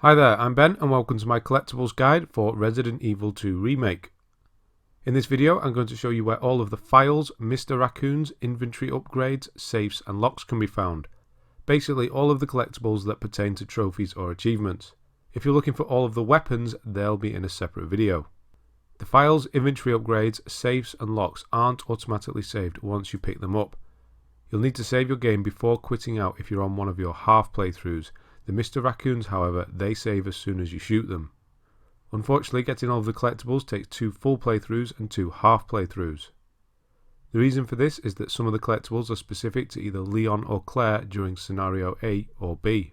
Hi there, I'm Ben and welcome to my collectibles guide for Resident Evil 2 Remake. In this video I'm going to show you where all of the files, Mr. Raccoons, inventory upgrades, safes and locks can be found. Basically all of the collectibles that pertain to trophies or achievements. If you're looking for all of the weapons, they'll be in a separate video. The files, inventory upgrades, safes and locks aren't automatically saved once you pick them up. You'll need to save your game before quitting out if you're on one of your half playthroughs. The Mr. Raccoons, however, they save as soon as you shoot them. Unfortunately, getting all of the collectibles takes 2 full playthroughs and 2 half playthroughs. The reason for this is that some of the collectibles are specific to either Leon or Claire during Scenario A or B.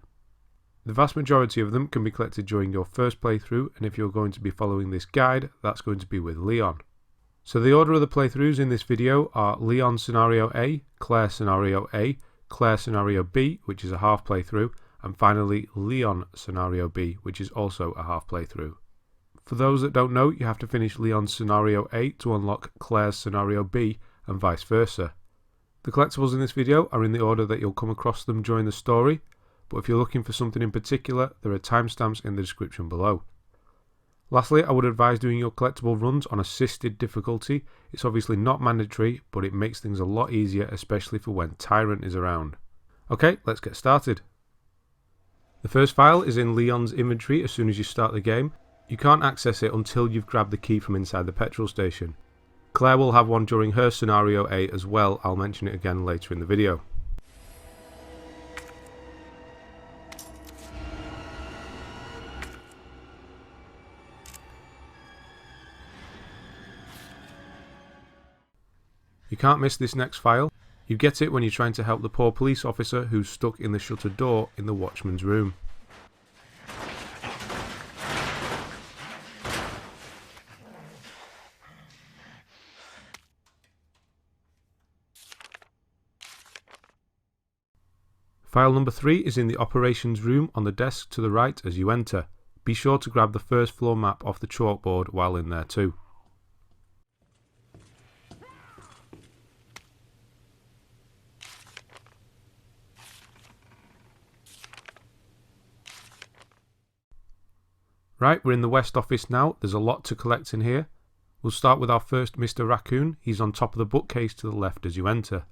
The vast majority of them can be collected during your first playthrough, and if you're going to be following this guide, that's going to be with Leon. So the order of the playthroughs in this video are Leon Scenario A, Claire Scenario A, Claire Scenario B, which is a half playthrough, and finally Leon Scenario B, which is also a half playthrough. For those that don't know, you have to finish Leon's Scenario A to unlock Claire's Scenario B, and vice versa. The collectibles in this video are in the order that you'll come across them during the story, but if you're looking for something in particular, there are timestamps in the description below. Lastly, I would advise doing your collectible runs on assisted difficulty. It's obviously not mandatory, but it makes things a lot easier, especially for when Tyrant is around. Okay, let's get started. The first file is in Leon's inventory as soon as you start the game. You can't access it until you've grabbed the key from inside the petrol station. Claire will have one during her Scenario A as well. I'll mention it again later in the video. You can't miss this next file. You get it when you're trying to help the poor police officer who's stuck in the shuttered door in the watchman's room. File number 3 is in the operations room on the desk to the right as you enter. Be sure to grab the first floor map off the chalkboard while in there too. Right, we're in the West office now. There's a lot to collect in here. We'll start with our first Mr. Raccoon. He's on top of the bookcase to the left as you enter.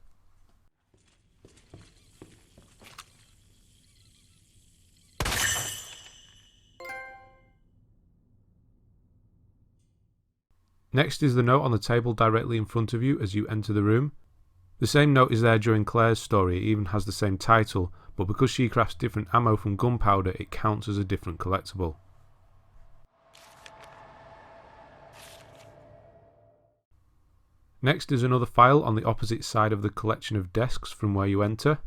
Next is the note on the table directly in front of you as you enter the room. The same note is there during Claire's story. It even has the same title, but because she crafts different ammo from Gunpowder, it counts as a different collectible. Next is another file on the opposite side of the collection of desks from where you enter.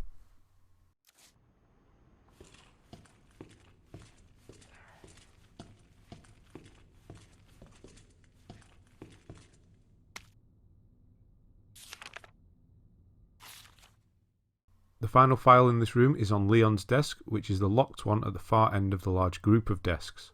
The final file in this room is on Leon's desk, which is the locked one at the far end of the large group of desks.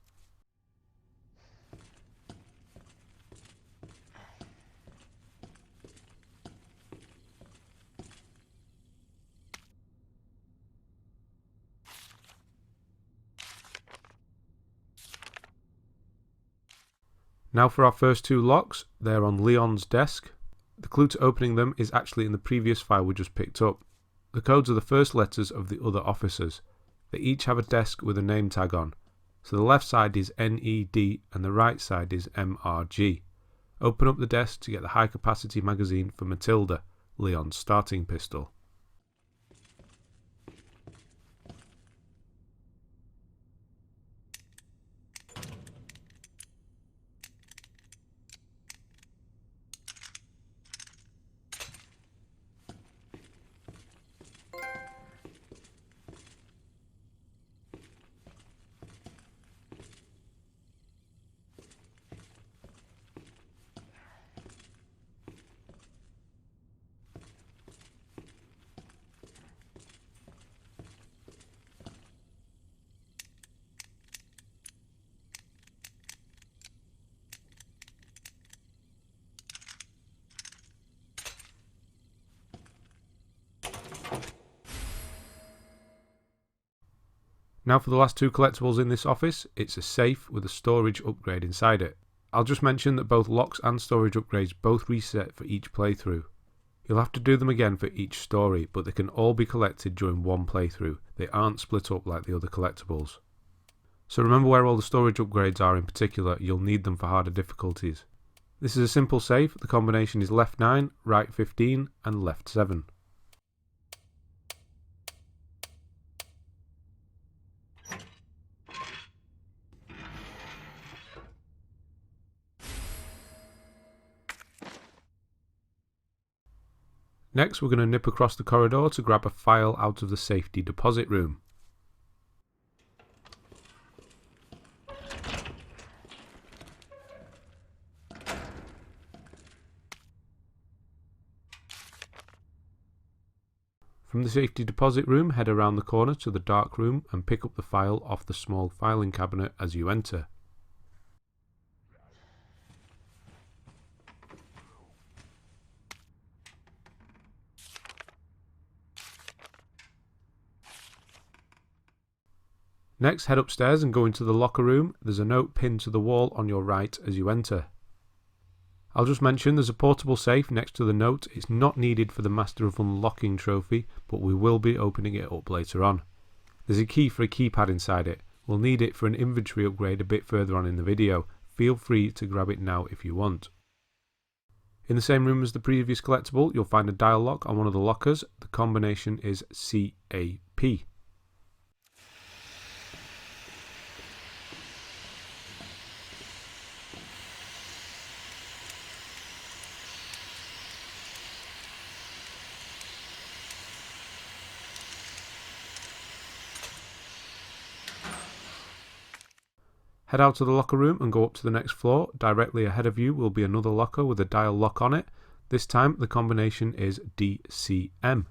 Now for our first 2 locks. They're on Leon's desk. The clue to opening them is actually in the previous file we just picked up. The codes are the first letters of the other officers. They each have a desk with a name tag on. So the left side is NED and the right side is MRG. Open up the desk to get the high capacity magazine for Matilda, Leon's starting pistol. Now for the last two collectibles in this office, it's a safe with a storage upgrade inside it. I'll just mention that both locks and storage upgrades both reset for each playthrough. You'll have to do them again for each story, but they can all be collected during one playthrough. They aren't split up like the other collectibles. So remember where all the storage upgrades are in particular, you'll need them for harder difficulties. This is a simple save, the combination is left 9, right 15 and left 7. Next we're going to nip across the corridor to grab a file out of the safety deposit room. From the safety deposit room, head around the corner to the dark room and pick up the file off the small filing cabinet as you enter. Next, head upstairs and go into the locker room. There's a note pinned to the wall on your right as you enter. I'll just mention there's a portable safe next to the note. It's not needed for the Master of Unlocking trophy, but we will be opening it up later on. There's a key for a keypad inside it. We'll need it for an inventory upgrade a bit further on in the video. Feel free to grab it now if you want. In the same room as the previous collectible, you'll find a dial lock on one of the lockers. The combination is CAP. Head out to the locker room and go up to the next floor. Directly ahead of you will be another locker with a dial lock on it. This time the combination is DCM.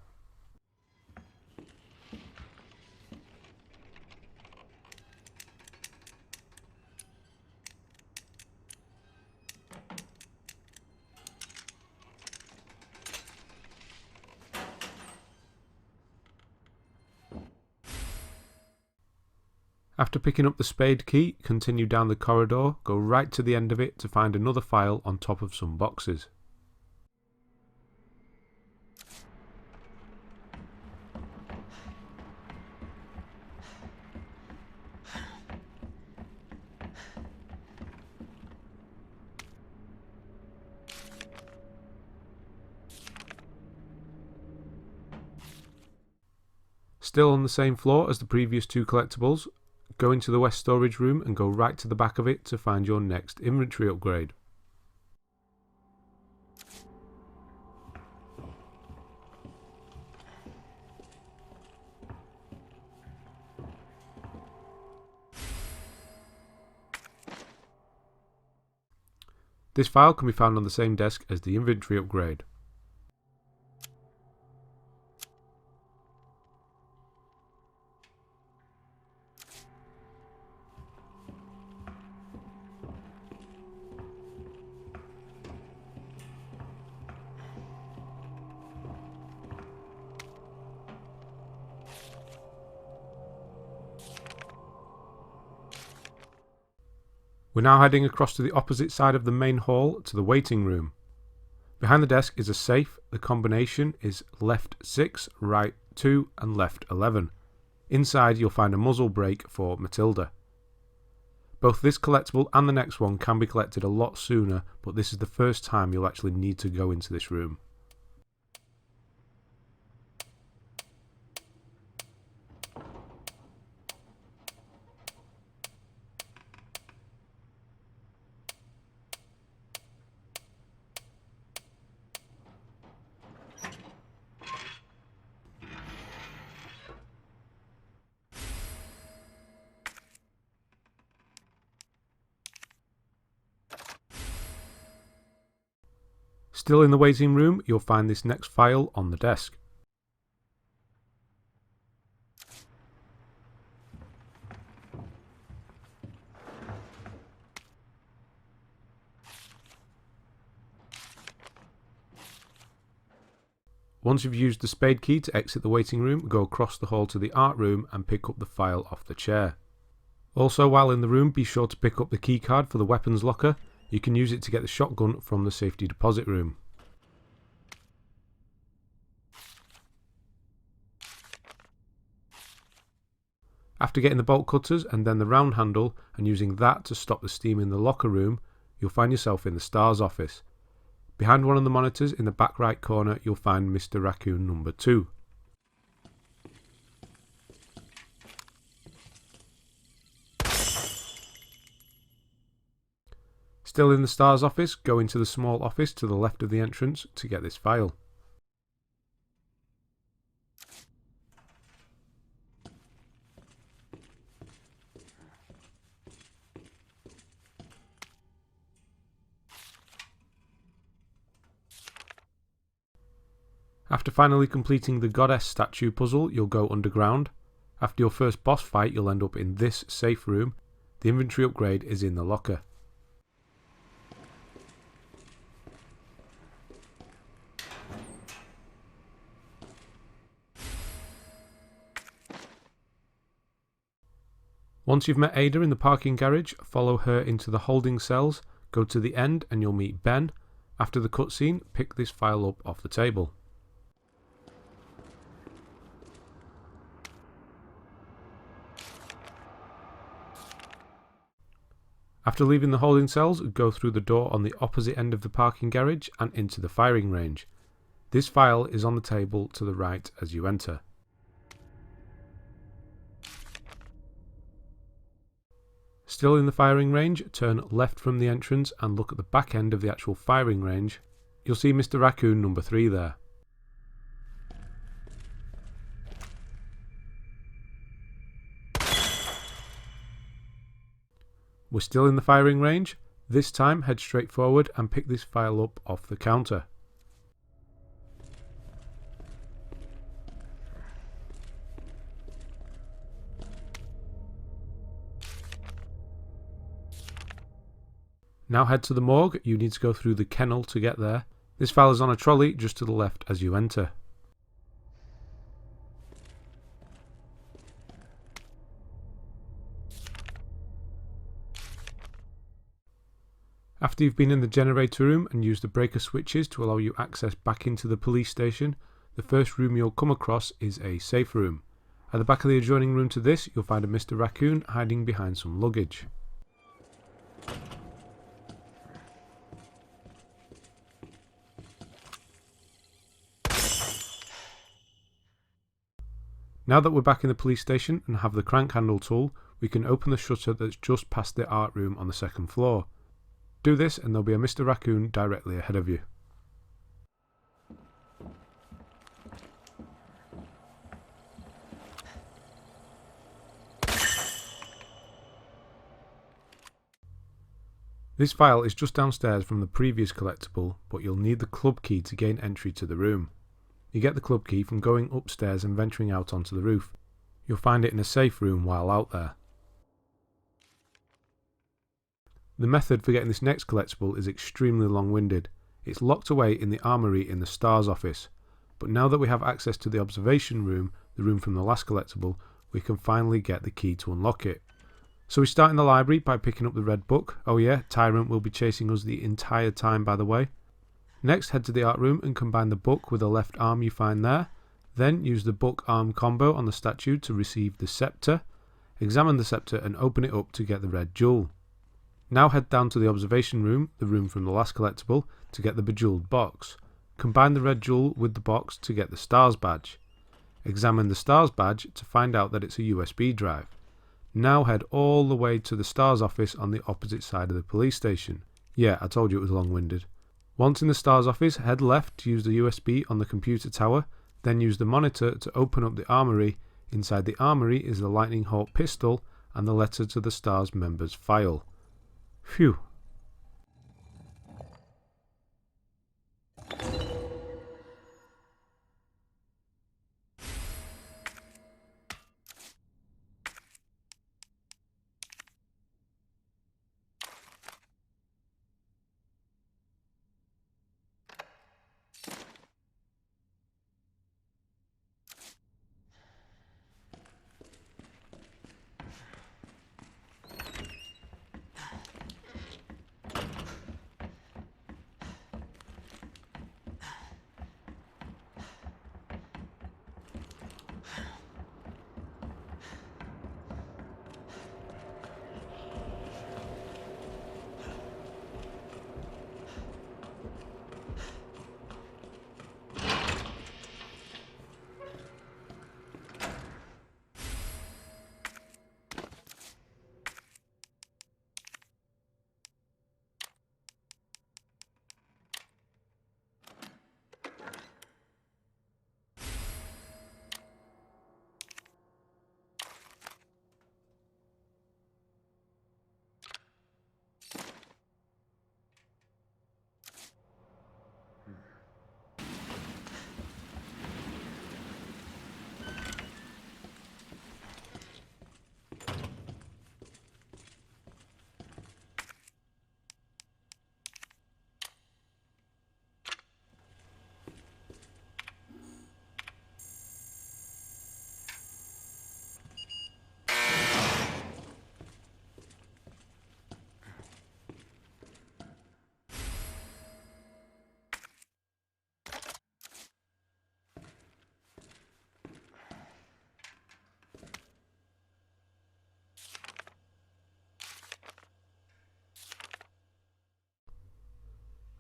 After picking up the spade key, continue down the corridor, go right to the end of it to find another file on top of some boxes. Still on the same floor as the previous two collectibles, go into the west storage room and go right to the back of it to find your next inventory upgrade. This file can be found on the same desk as the inventory upgrade. We're now heading across to the opposite side of the main hall to the waiting room. Behind the desk is a safe. The combination is left 6, right 2 and left 11. Inside you'll find a muzzle brake for Matilda. Both this collectible and the next one can be collected a lot sooner, but this is the first time you'll actually need to go into this room. Still in the waiting room, you'll find this next file on the desk. Once you've used the spade key to exit the waiting room, go across the hall to the art room and pick up the file off the chair. Also, while in the room, be sure to pick up the keycard for the weapons locker. You can use it to get the shotgun from the safety deposit room. After getting the bolt cutters and then the round handle and using that to stop the steam in the locker room, you'll find yourself in the S.T.A.R.S office. Behind one of the monitors in the back right corner, you'll find Mr. Raccoon number 2. Still in the S.T.A.R.S office, go into the small office to the left of the entrance to get this file. After finally completing the goddess statue puzzle, you'll go underground. After your first boss fight, you'll end up in this safe room. The inventory upgrade is in the locker. Once you've met Ada in the parking garage, follow her into the holding cells, go to the end and you'll meet Ben. After the cutscene, pick this file up off the table. After leaving the holding cells, go through the door on the opposite end of the parking garage and into the firing range. This file is on the table to the right as you enter. Still in the firing range, turn left from the entrance and look at the back end of the actual firing range. You'll see Mr. Raccoon number 3 there. We're still in the firing range. This time head straight forward and pick this file up off the counter. Now head to the morgue. You need to go through the kennel to get there. This file is on a trolley just to the left as you enter. After you've been in the generator room and used the breaker switches to allow you access back into the police station, the first room you'll come across is a safe room. At the back of the adjoining room to this, you'll find a Mr. Raccoon hiding behind some luggage. Now that we're back in the police station and have the crank handle tool, we can open the shutter that's just past the art room on the second floor. Do this and there'll be a Mr. Raccoon directly ahead of you. This file is just downstairs from the previous collectible, but you'll need the club key to gain entry to the room. You get the club key from going upstairs and venturing out onto the roof. You'll find it in a safe room while out there. The method for getting this next collectible is extremely long-winded. It's locked away in the armoury in the S.T.A.R.S office, but now that we have access to the observation room, the room from the last collectible, we can finally get the key to unlock it. So we start in the library by picking up the red book. Oh yeah, Tyrant will be chasing us the entire time, by the way. Next, head to the art room and combine the book with the left arm you find there. Then use the book arm combo on the statue to receive the scepter. Examine the scepter and open it up to get the red jewel. Now head down to the observation room, the room from the last collectible, to get the bejeweled box. Combine the red jewel with the box to get the S.T.A.R.S badge. Examine the S.T.A.R.S badge to find out that it's a USB drive. Now head all the way to the S.T.A.R.S office on the opposite side of the police station. Yeah, I told you it was long-winded. Once in the S.T.A.R.S office, head left to use the USB on the computer tower, then use the monitor to open up the armoury. Inside the armoury is the Lightning Hawk pistol and the letter to the S.T.A.R.S members file. Phew.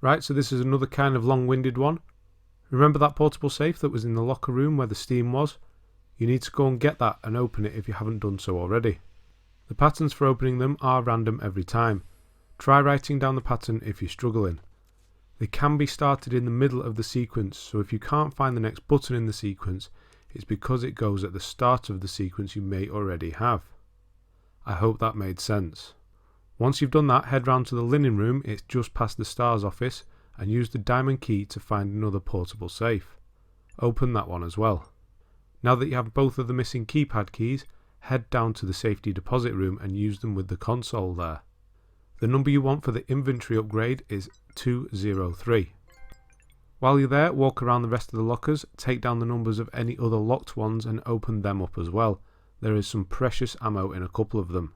Right, so this is another kind of long-winded one. Remember that portable safe that was in the locker room where the steam was? You need to go and get that and open it if you haven't done so already. The patterns for opening them are random every time. Try writing down the pattern if you're struggling. They can be started in the middle of the sequence, so if you can't find the next button in the sequence, it's because it goes at the start of the sequence you may already have. I hope that made sense. Once you've done that, head round to the linen room, it's just past the S.T.A.R.S office, and use the diamond key to find another portable safe. Open that one as well. Now that you have both of the missing keypad keys, head down to the safety deposit room and use them with the console there. The number you want for the inventory upgrade is 203. While you're there, walk around the rest of the lockers, take down the numbers of any other locked ones and open them up as well. There is some precious ammo in a couple of them.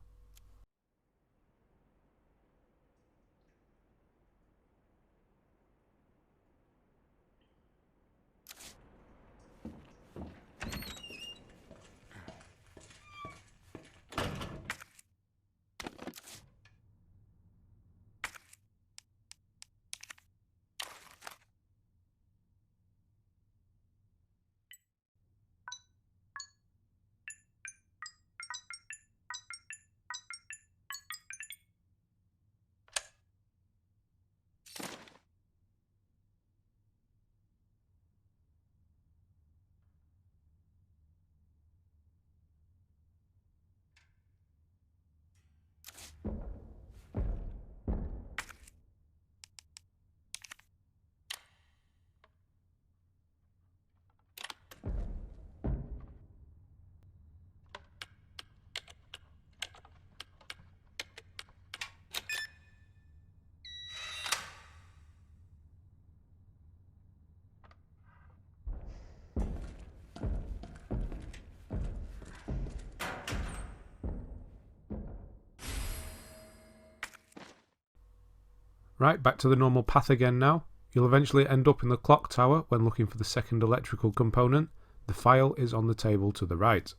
Right, back to the normal path again now. You'll eventually end up in the clock tower when looking for the second electrical component. The file is on the table to the right.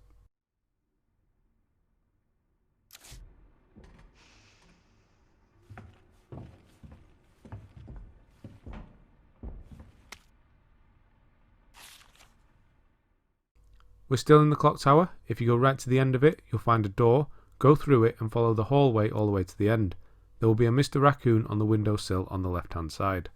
We're still in the clock tower. If you go right to the end of it, you'll find a door. Go through it and follow the hallway all the way to the end. There will be a Mr. Raccoon on the windowsill on the left hand side.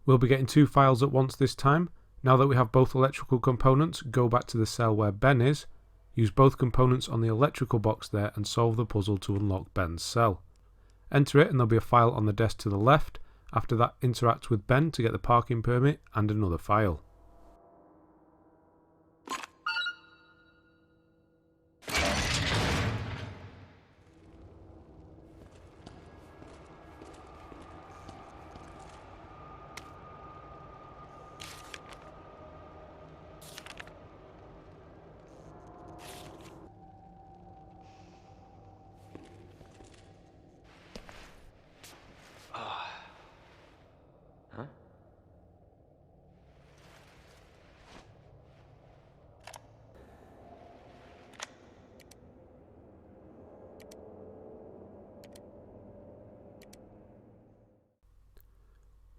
We'll be getting 2 files at once this time. Now that we have both electrical components, go back to the cell where Ben is, use both components on the electrical box there and solve the puzzle to unlock Ben's cell. Enter it and there'll be a file on the desk to the left. After that, interact with Ben to get the parking permit and another file.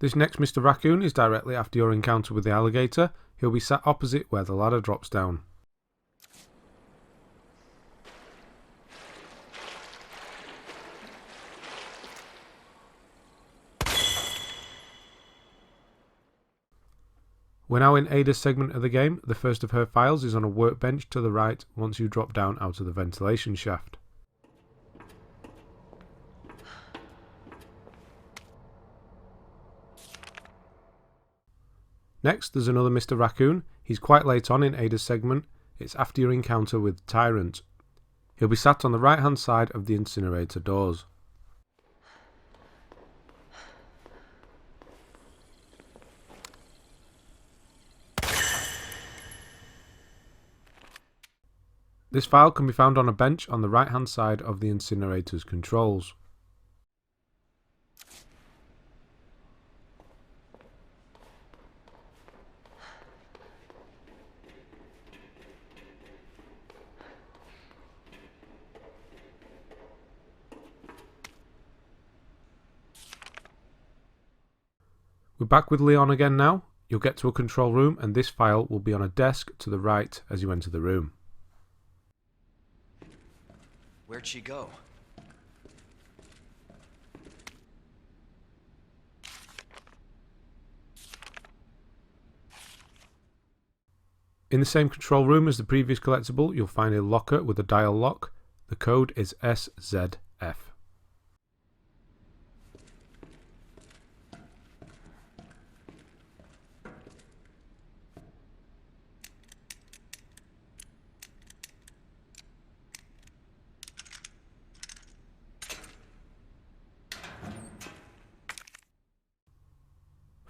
This next Mr. Raccoon is directly after your encounter with the alligator. He'll be sat opposite where the ladder drops down. We're now in Ada's segment of the game. The first of her files is on a workbench to the right once you drop down out of the ventilation shaft. Next, there's another Mr. Raccoon. He's quite late on in Ada's segment. It's after your encounter with Tyrant. He'll be sat on the right hand side of the incinerator doors. This file can be found on a bench on the right hand side of the incinerator's controls. We're back with Leon again now. You'll get to a control room and this file will be on a desk to the right as you enter the room. Where'd she go? In the same control room as the previous collectible, you'll find a locker with a dial lock. The code is SZF.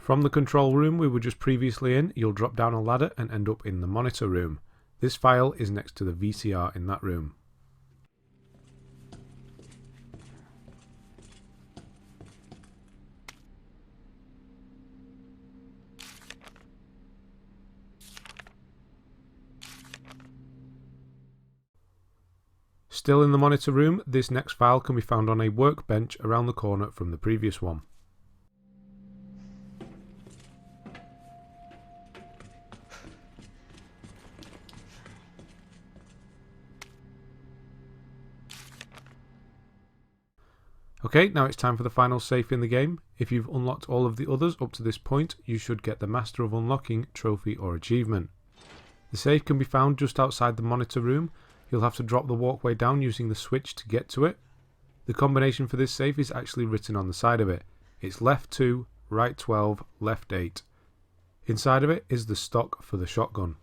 From the control room we were just previously in, you'll drop down a ladder and end up in the monitor room. This file is next to the VCR in that room. Still in the monitor room, this next file can be found on a workbench around the corner from the previous one. Okay, now it's time for the final safe in the game. If you've unlocked all of the others up to this point, you should get the Master of Unlocking trophy or achievement. The safe can be found just outside the monitor room. You'll have to drop the walkway down using the switch to get to it. The combination for this safe is actually written on the side of it. It's left 2, right 12, left 8. Inside of it is the stock for the shotgun.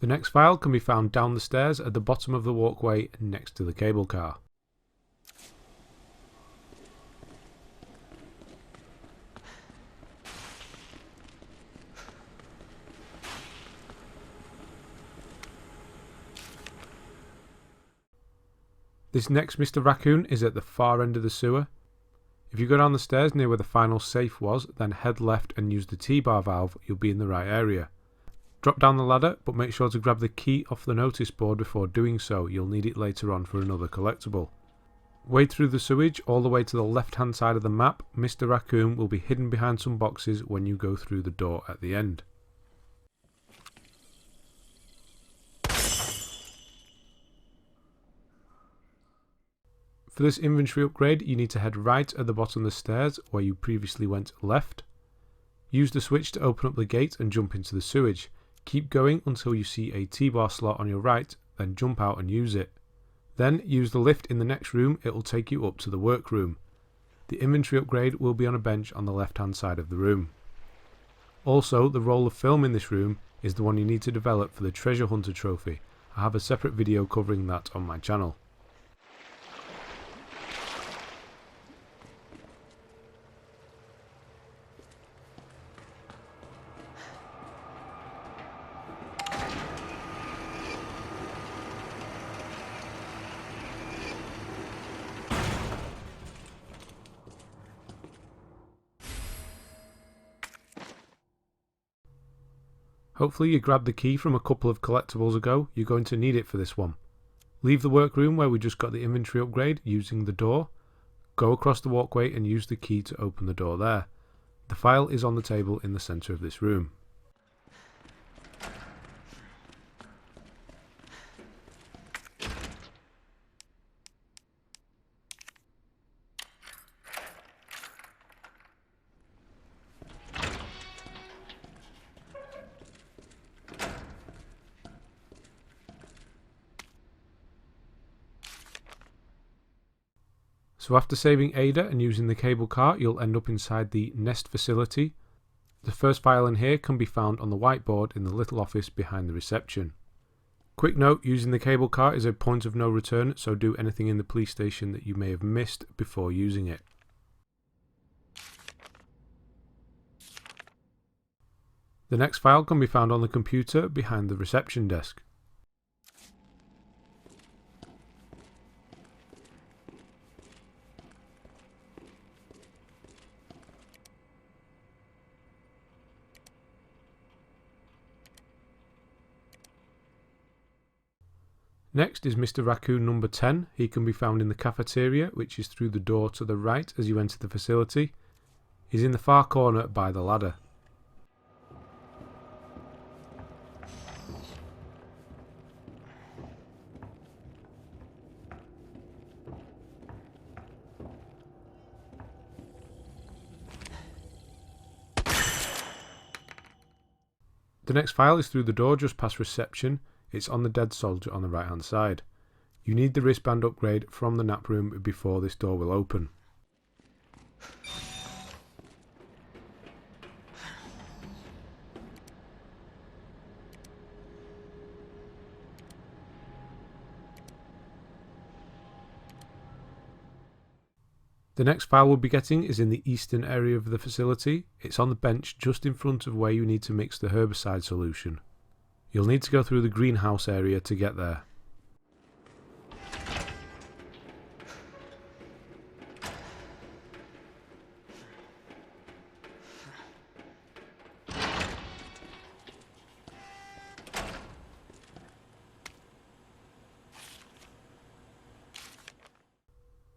The next file can be found down the stairs at the bottom of the walkway next to the cable car. This next Mr. Raccoon is at the far end of the sewer. If you go down the stairs near where the final safe was, then head left and use the T-bar valve, you'll be in the right area. Drop down the ladder, but make sure to grab the key off the notice board before doing so. You'll need it later on for another collectible. Wade through the sewage all the way to the left hand side of the map. Mr. Raccoon will be hidden behind some boxes when you go through the door at the end. For this inventory upgrade, you need to head right at the bottom of the stairs where you previously went left. Use the switch to open up the gate and jump into the sewage. Keep going until you see a T-bar slot on your right, then jump out and use it. Then use the lift in the next room, it will take you up to the workroom. The inventory upgrade will be on a bench on the left hand side of the room. Also, the roll of film in this room is the one you need to develop for the Treasure Hunter trophy. I have a separate video covering that on my channel. Hopefully you grabbed the key from a couple of collectibles ago, you're going to need it for this one. Leave the workroom where we just got the inventory upgrade using the door. Go across the walkway and use the key to open the door there. The file is on the table in the centre of this room. So after saving Ada and using the cable car, you'll end up inside the Nest facility. The first file in here can be found on the whiteboard in the little office behind the reception. Quick note, using the cable car is a point of no return, so do anything in the police station that you may have missed before using it. The next file can be found on the computer behind the reception desk. Next is Mr. Raccoon number 10. He can be found in the cafeteria, which is through the door to the right as you enter the facility. He's in the far corner by the ladder. The next file is through the door just past reception. It's on the dead soldier on the right hand side. You need the wristband upgrade from the nap room before this door will open. The next file we'll be getting is in the eastern area of the facility. It's on the bench just in front of where you need to mix the herbicide solution. You'll need to go through the greenhouse area to get there.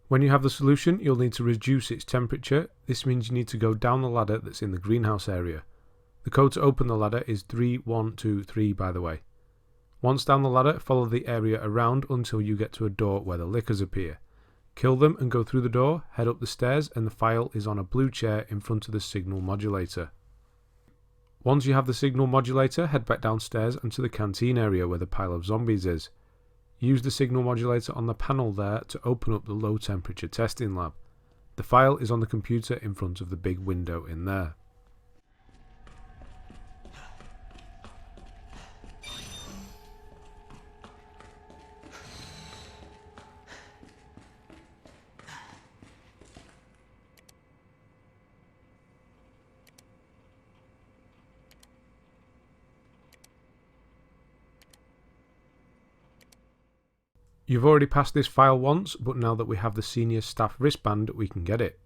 When you have the solution, you'll need to reduce its temperature. This means you need to go down the ladder that's in the greenhouse area. The code to open the ladder is 3123, by the way. Once down the ladder, follow the area around until you get to a door where the lickers appear. Kill them and go through the door, head up the stairs, and the file is on a blue chair in front of the signal modulator. Once you have the signal modulator, head back downstairs and to the canteen area where the pile of zombies is. Use the signal modulator on the panel there to open up the low temperature testing lab. The file is on the computer in front of the big window in there. You've already passed this file once, but now that we have the senior staff wristband, we can get it.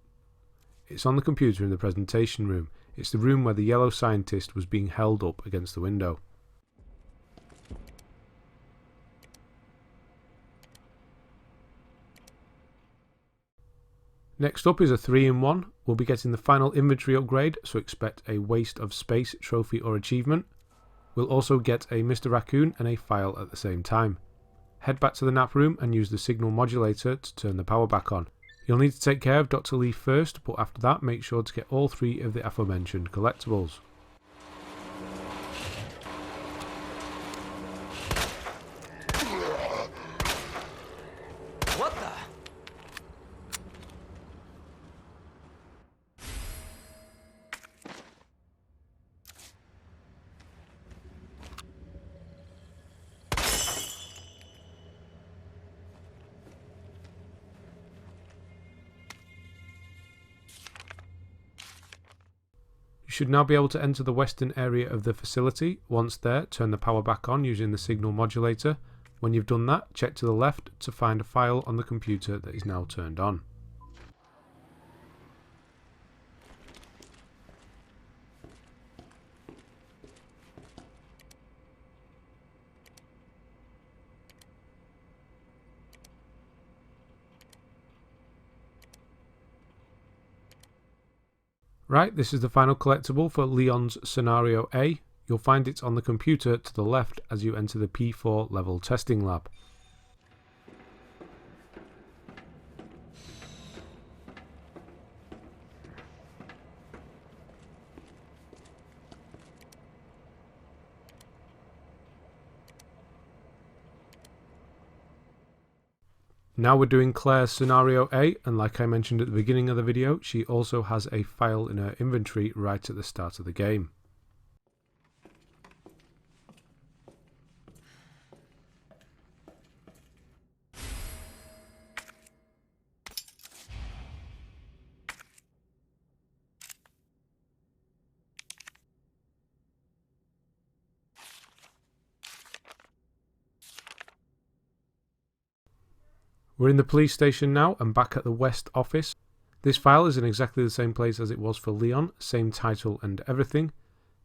It's on the computer in the presentation room. It's the room where the yellow scientist was being held up against the window. Next up is a 3-in-1. We'll be getting the final inventory upgrade, so expect a Waste of Space trophy or achievement. We'll also get a Mr. Raccoon and a file at the same time. Head back to the nap room and use the signal modulator to turn the power back on. You'll need to take care of Dr. Lee first, but after that make sure to get all 3 of the aforementioned collectibles. What the? You should now be able to enter the western area of the facility. Once there, turn the power back on using the signal modulator. When you've done that, check to the left to find a file on the computer that is now turned on. Right, this is the final collectible for Leon's Scenario A. You'll find it on the computer to the left as you enter the P4 level testing lab. Now we're doing Claire's Scenario A, and like I mentioned at the beginning of the video, she also has a file in her inventory right at the start of the game. We're in the police station now and back at the West office. This file is in exactly the same place as it was for Leon, same title and everything.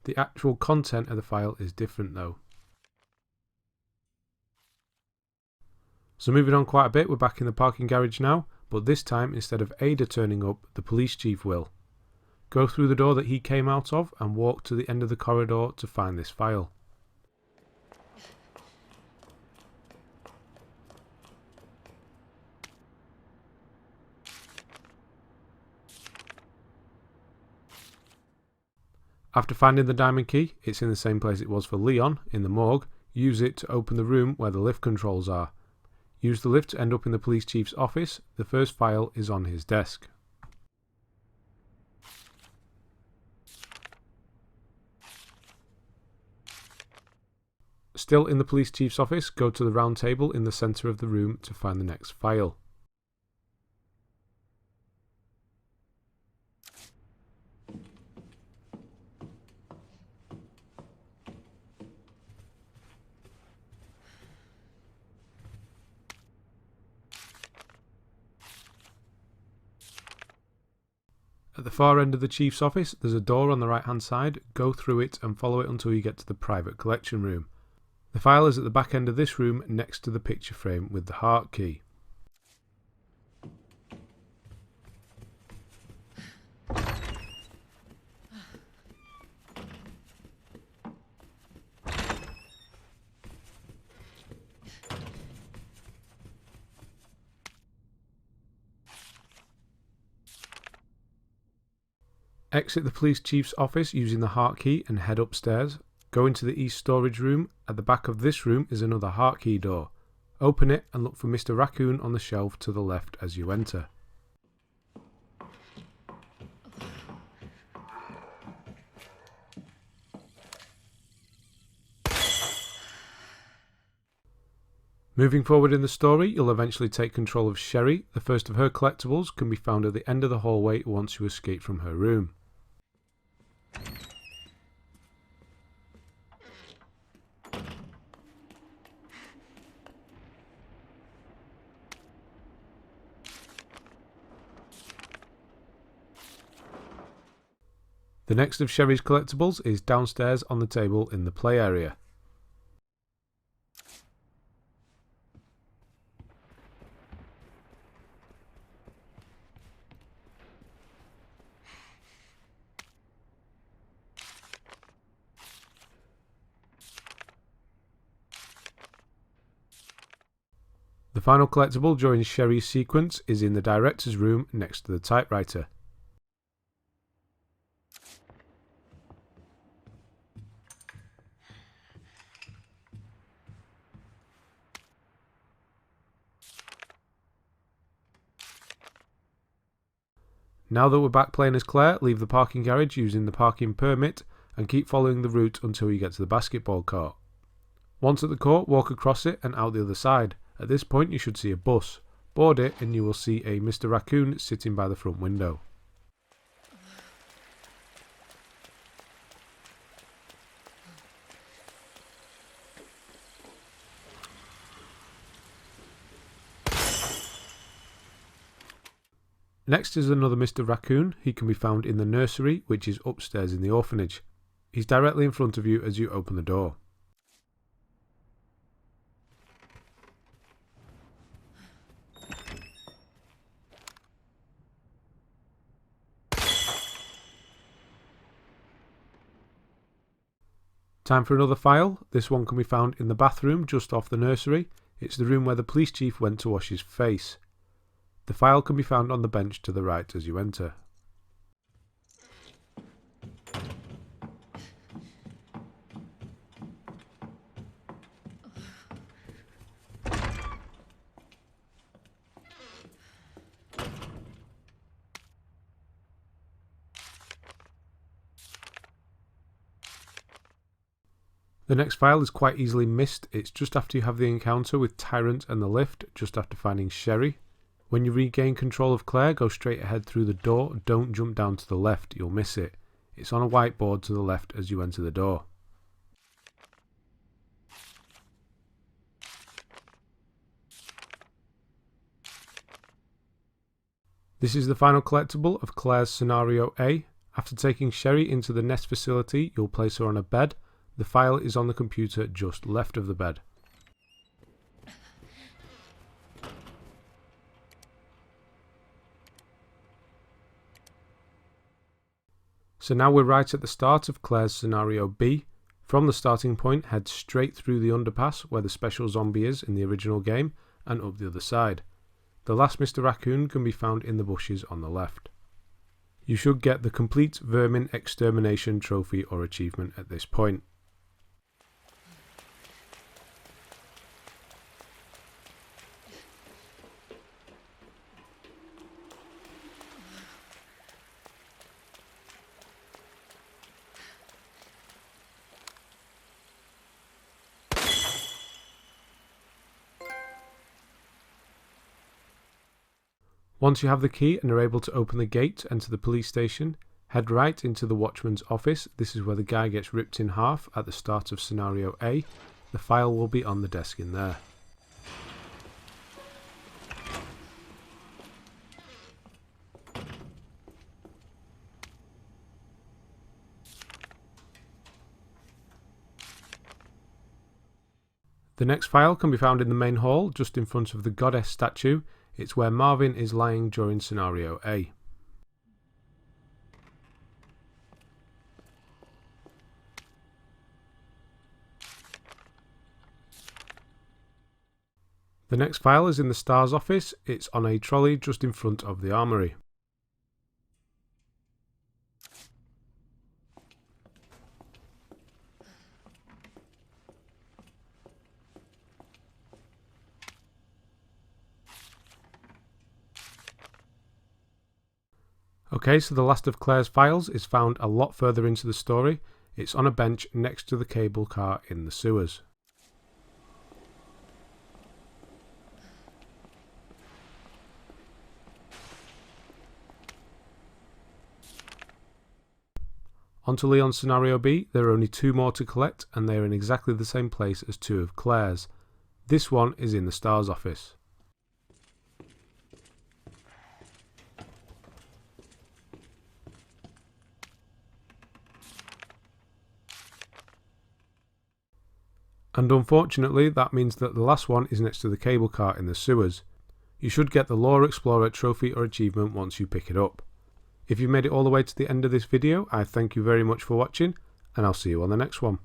The actual content of the file is different though. So moving on quite a bit, we're back in the parking garage now, but this time instead of Ada turning up, the police chief will. Go through the door that he came out of and walk to the end of the corridor to find this file. After finding the diamond key, it's in the same place it was for Leon, in the morgue. Use it to open the room where the lift controls are. Use the lift to end up in the police chief's office. The first file is on his desk. Still in the police chief's office, go to the round table in the centre of the room to find the next file. At the far end of the chief's office, there's a door on the right hand side. Go through it and follow it until you get to the private collection room. The file is at the back end of this room next to the picture frame with the heart key. Exit the police chief's office using the heart key and head upstairs. Go into the east storage room. At the back of this room is another heart key door. Open it and look for Mr. Raccoon on the shelf to the left as you enter. Moving forward in the story, you'll eventually take control of Sherry. The first of her collectibles can be found at the end of the hallway once you escape from her room. The next of Sherry's collectibles is downstairs on the table in the play area. The final collectible during Sherry's sequence is in the director's room next to the typewriter. Now that we're back playing as Claire, leave the parking garage using the parking permit and keep following the route until you get to the basketball court. Once at the court, walk across it and out the other side. At this point you should see a bus. Board it and you will see a Mr. Raccoon sitting by the front window. Next is another Mr. Raccoon. He can be found in the nursery, which is upstairs in the orphanage. He's directly in front of you as you open the door. Time for another file. This one can be found in the bathroom just off the nursery. It's the room where the police chief went to wash his face. The file can be found on the bench to the right as you enter. The next file is quite easily missed. It's just after you have the encounter with Tyrant and the lift, just after finding Sherry. When you regain control of Claire, go straight ahead through the door. Don't jump down to the left, you'll miss it. It's on a whiteboard to the left as you enter the door. This is the final collectible of Claire's Scenario A. After taking Sherry into the nest facility, you'll place her on a bed. The file is on the computer just left of the bed. So now we're right at the start of Claire's Scenario B. From the starting point, head straight through the underpass where the special zombie is in the original game, and up the other side. The last Mr. Raccoon can be found in the bushes on the left. You should get the complete Vermin Extermination trophy or achievement at this point. Once you have the key and are able to open the gate to enter the police station, head right into the watchman's office. This is where the guy gets ripped in half at the start of Scenario A. The file will be on the desk in there. The next file can be found in the main hall, just in front of the goddess statue. It's where Marvin is lying during Scenario A. The next file is in the S.T.A.R.S office. It's on a trolley just in front of the armory. Okay, so the last of Claire's files is found a lot further into the story. It's on a bench next to the cable car in the sewers. On to Leon's Scenario B. There are only 2 more to collect, and they are in exactly the same place as 2 of Claire's. This one is in the S.T.A.R.S office. And unfortunately, that means that the last one is next to the cable car in the sewers. You should get the Lore Explorer trophy or achievement once you pick it up. If you've made it all the way to the end of this video, I thank you very much for watching, and I'll see you on the next one.